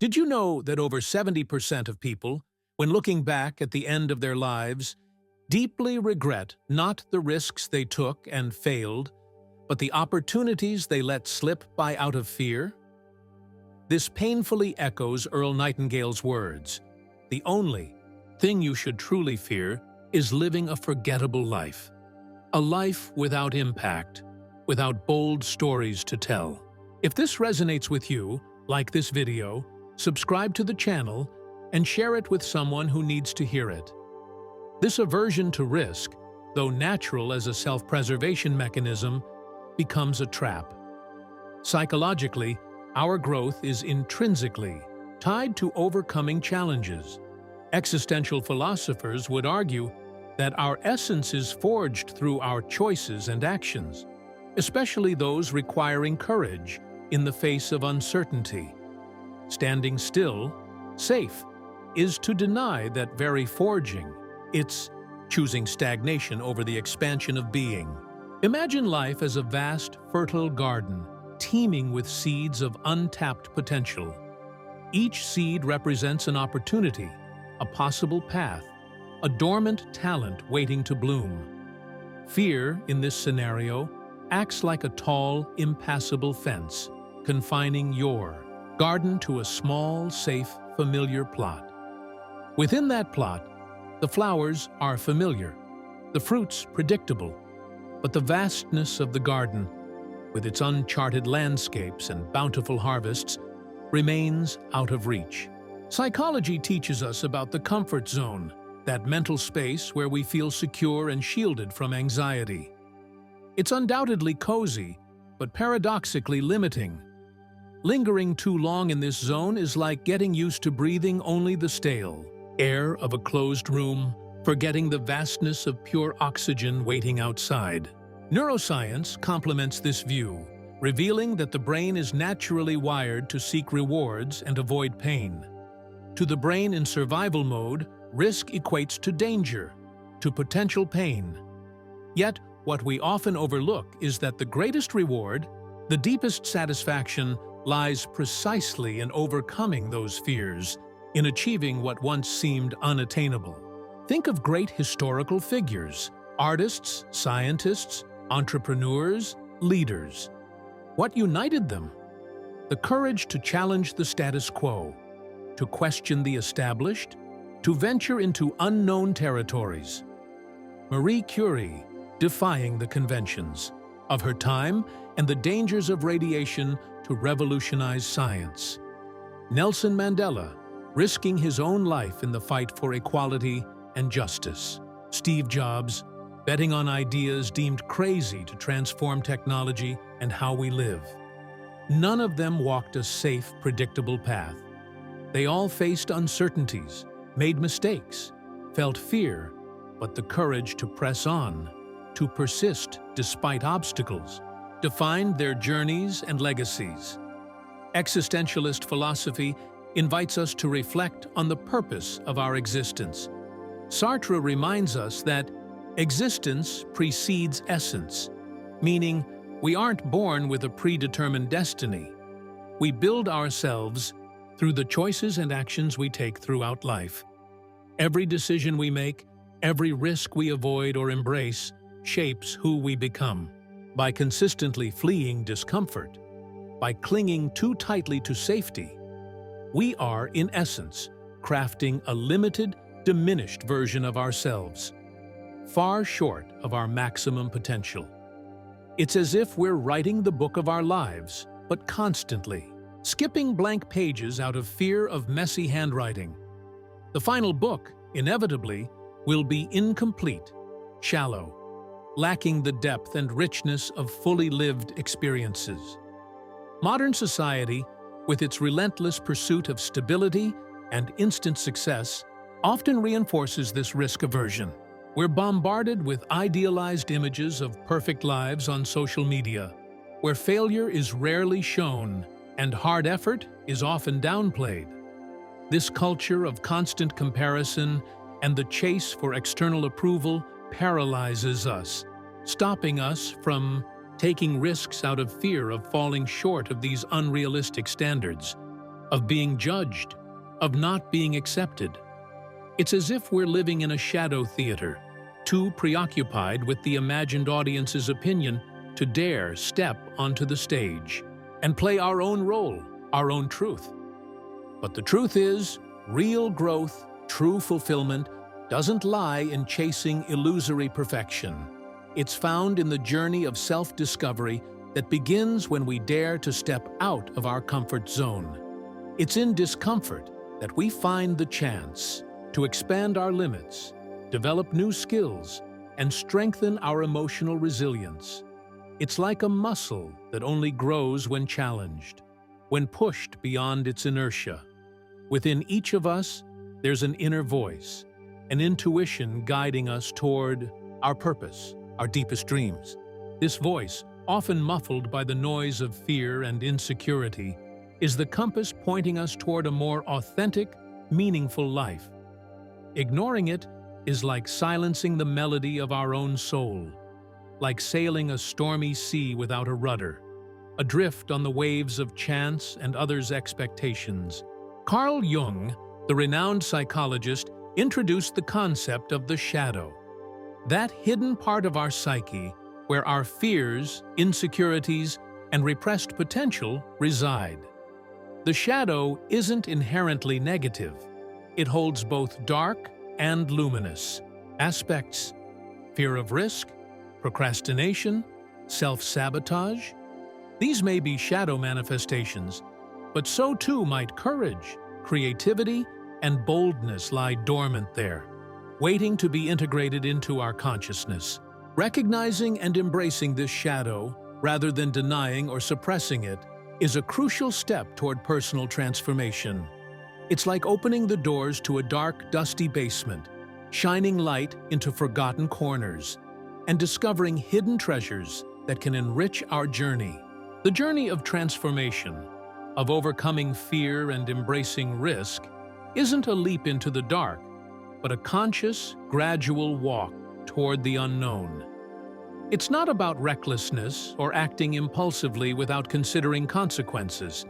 Did you know that over 70% of people, when looking back at the end of their lives, deeply regret not the risks they took and failed, but the opportunities they let slip by out of fear? This painfully echoes Earl Nightingale's words. The only thing you should truly fear is living a forgettable life. A life without impact, without bold stories to tell. If this resonates with you, like this video, subscribe to the channel, and share it with someone who needs to hear it. This aversion to risk, though natural as a self-preservation mechanism, becomes a trap. Psychologically, our growth is intrinsically tied to overcoming challenges. Existential philosophers would argue that our essence is forged through our choices and actions, especially those requiring courage in the face of uncertainty. Standing still, safe, is to deny that very forging. It's choosing stagnation over the expansion of being. Imagine life as a vast, fertile garden, teeming with seeds of untapped potential. Each seed represents an opportunity, a possible path, a dormant talent waiting to bloom. Fear, in this scenario, acts like a tall, impassable fence, confining your garden to a small, safe, familiar plot. Within that plot, the flowers are familiar, the fruits predictable, but the vastness of the garden, with its uncharted landscapes and bountiful harvests, remains out of reach. Psychology teaches us about the comfort zone, that mental space where we feel secure and shielded from anxiety. It's undoubtedly cozy, but paradoxically limiting. Lingering too long in this zone is like getting used to breathing only the stale air of a closed room, forgetting the vastness of pure oxygen waiting outside. Neuroscience complements this view, revealing that the brain is naturally wired to seek rewards and avoid pain. To the brain in survival mode, risk equates to danger, to potential pain. Yet, what we often overlook is that the greatest reward, the deepest satisfaction, lies precisely in overcoming those fears, in achieving what once seemed unattainable. Think of great historical figures, artists, scientists, entrepreneurs, leaders. What united them? The courage to challenge the status quo, to question the established, to venture into unknown territories. Marie Curie, defying the conventions of her time and the dangers of radiation to revolutionize science. Nelson Mandela, risking his own life in the fight for equality and justice. Steve Jobs, betting on ideas deemed crazy to transform technology and how we live. None of them walked a safe, predictable path. They all faced uncertainties, made mistakes, felt fear, but the courage to press on, to persist despite obstacles, defined their journeys and legacies. Existentialist philosophy invites us to reflect on the purpose of our existence. Sartre reminds us that existence precedes essence, meaning we aren't born with a predetermined destiny. We build ourselves through the choices and actions we take throughout life. Every decision we make, every risk we avoid or embrace, shapes who we become. By consistently fleeing discomfort, by clinging too tightly to safety, we are, in essence, crafting a limited, diminished version of ourselves, far short of our maximum potential. It's as if we're writing the book of our lives, but constantly, skipping blank pages out of fear of messy handwriting. The final book, inevitably, will be incomplete, shallow, lacking the depth and richness of fully lived experiences. Modern society, with its relentless pursuit of stability and instant success, often reinforces this risk aversion. We're bombarded with idealized images of perfect lives on social media, where failure is rarely shown and hard effort is often downplayed. This culture of constant comparison and the chase for external approval paralyzes us, stopping us from taking risks out of fear of falling short of these unrealistic standards. of being judged, of not being accepted. It's as if we're living in a shadow theater, too preoccupied with the imagined audience's opinion to dare step onto the stage and play our own role, our own truth. But the truth is, real growth, true fulfillment, doesn't lie in chasing illusory perfection. It's found in the journey of self-discovery that begins when we dare to step out of our comfort zone. It's in discomfort that we find the chance to expand our limits, develop new skills, and strengthen our emotional resilience. It's like a muscle that only grows when challenged, when pushed beyond its inertia. Within each of us, there's an inner voice, an intuition guiding us toward our purpose, our deepest dreams. This voice, often muffled by the noise of fear and insecurity, is the compass pointing us toward a more authentic, meaningful life. Ignoring it is like silencing the melody of our own soul, like sailing a stormy sea without a rudder, adrift on the waves of chance and others' expectations. Carl Jung, the renowned psychologist, introduced the concept of the shadow, that hidden part of our psyche where our fears, insecurities, and repressed potential reside. The shadow isn't inherently negative. It holds both dark and luminous aspects: fear of risk, procrastination, self-sabotage. These may be shadow manifestations, but so too might courage, creativity, and boldness lie dormant there, waiting to be integrated into our consciousness. Recognizing and embracing this shadow, rather than denying or suppressing it, is a crucial step toward personal transformation. It's like opening the doors to a dark, dusty basement, shining light into forgotten corners, and discovering hidden treasures that can enrich our journey. The journey of transformation, of overcoming fear and embracing risk, isn't a leap into the dark, but a conscious, gradual walk toward the unknown. It's not about recklessness or acting impulsively without considering consequences.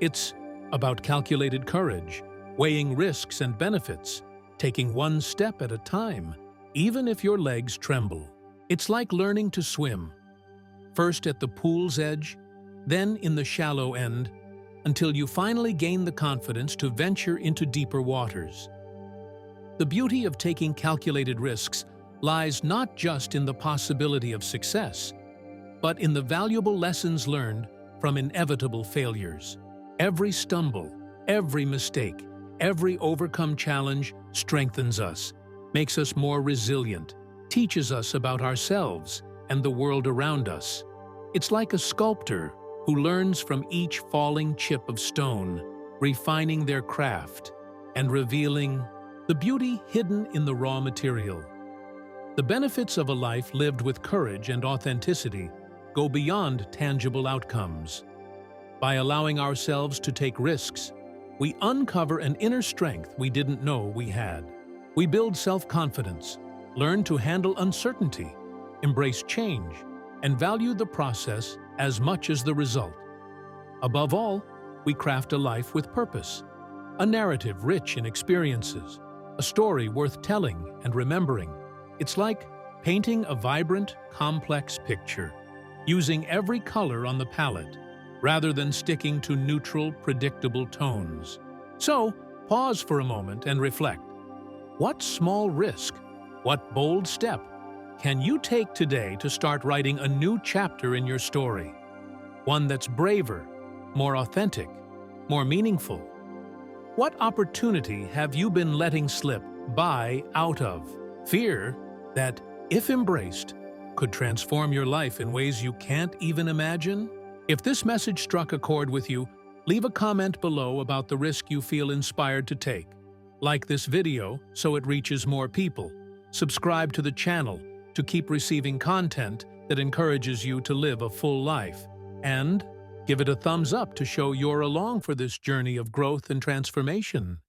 It's about calculated courage, weighing risks and benefits, taking one step at a time, even if your legs tremble. It's like learning to swim, first at the pool's edge, then in the shallow end, until you finally gain the confidence to venture into deeper waters. The beauty of taking calculated risks lies not just in the possibility of success, but in the valuable lessons learned from inevitable failures. Every stumble, every mistake, every overcome challenge strengthens us, makes us more resilient, teaches us about ourselves and the world around us. It's like a sculptor who learns from each falling chip of stone, refining their craft and revealing the beauty hidden in the raw material. The benefits of a life lived with courage and authenticity go beyond tangible outcomes. By allowing ourselves to take risks, we uncover an inner strength we didn't know we had. We build self-confidence, learn to handle uncertainty, embrace change, and value the process as much as the result. Above all, we craft a life with purpose, a narrative rich in experiences, a story worth telling and remembering. It's like painting a vibrant, complex picture, using every color on the palette, rather than sticking to neutral, predictable tones. So, pause for a moment and reflect. What small risk, what bold step can you take today to start writing a new chapter in your story? One that's braver, more authentic, more meaningful. What opportunity have you been letting slip by out of fear that, if embraced, could transform your life in ways you can't even imagine? If this message struck a chord with you, leave a comment below about the risk you feel inspired to take. Like this video so it reaches more people. Subscribe to the channel to keep receiving content that encourages you to live a full life. And give it a thumbs up to show you're along for this journey of growth and transformation.